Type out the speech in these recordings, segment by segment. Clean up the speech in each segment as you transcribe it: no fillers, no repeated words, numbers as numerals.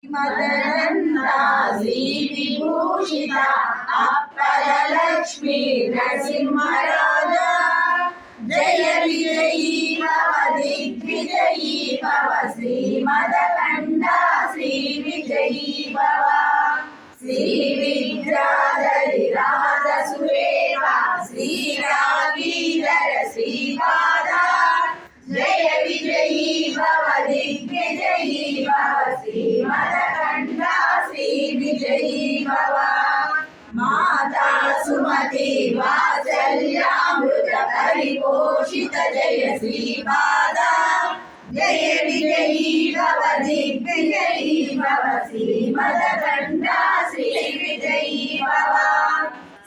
మదనంతా శ్రీ విభూషిత అప్పల లక్ష్మీ నరసింహరాజా జయ విజయీ భవ దిగ్విజయీ భవ శ్రీ మదకండ శ్రీ విజయీ భవ శ్రీ విద్యాధరి రాధ సురేఖ శ్రీ రాగీధర శ్రీపాద జయ విజయీ భవ దిగ్విజయీ భవ శ్రీ మదకండ శ్రీ విజయీ భవ మాతా సుమతి వాత్సల్యామృత పరిపోషిత జయ శ్రీపాద జయ విజయీ భవ దిగ్విజయీ భవ శ్రీ మదకండ శ్రీ విజయీ భవ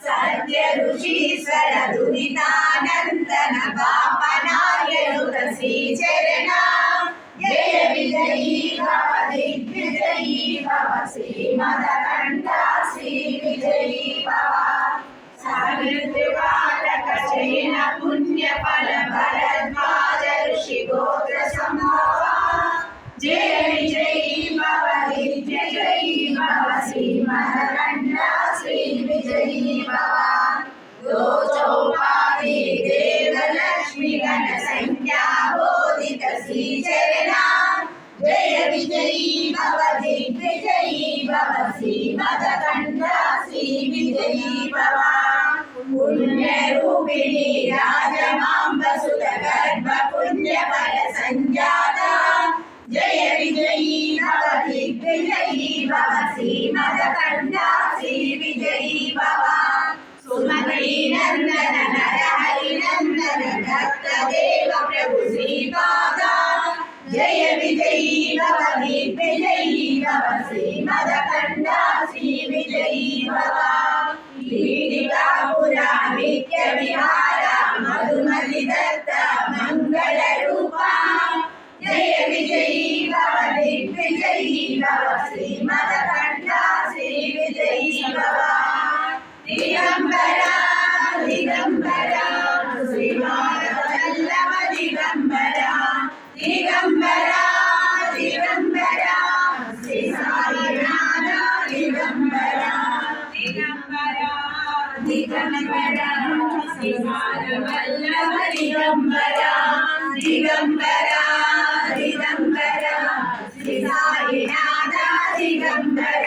సత్య ఋషీశ్వర దురితానందన పాపనాయనుత శ్రీ చరణ జయ విజయీ భవ దిగ్విజయీ భవ శ్రీ మదకండ శ్రీ విజయీ భవ సాగృతిపాలక శయన పుణ్య ఫల భరద్వాజ ఋషి గోత్ర సంభవ జయ విజయీ భవ దిగ్విజయీ భవ శ్రీ మదకండ శ్రీ విజయీ భవ దో చౌపాది దేవలక్ష్మి గణ సంఖ్యా బోధిత శ్రీ చరణ జయ విజయీ భవ దిగ్విజయీ భవ శ్రీ మదకండ శ్రీ విజయీ భవ పుణ్య రూపిణి రాజమాంబ సుత గర్భ పుణ్య ఫల సంజాత జయ విజయీ భవ దిగ్విజయీ భవ శ్రీ మదకండ శ్రీ విజయీ భవ సుమతి నందన నర హరి నందన దత్త దేవ ప్రభు శ్రీపాద జయ విజయీ భవ దిగ్విజయీ భవ శ్రీ మదకండ శ్రీ విజయీ భవ పీఠికాపుర నిత్య విహార మధుమతి దత్త మంగళ రూప జయ విజయీ భవ దిగ్విజయీ భవ శ్రీ మదకండ శ్రీ విజయీ భవ దిగంబర దిగంబర శ్రీమాధవల్లభ దిగంబర దిగంబర దిగంబర శ్రీ సాయినాథ దిగంబర దిగంబర దిగంబర శ్రీమాధవల్లభ దిగంబర దిగంబర దిగంబర శ్రీ సాయినాథ దిగంబర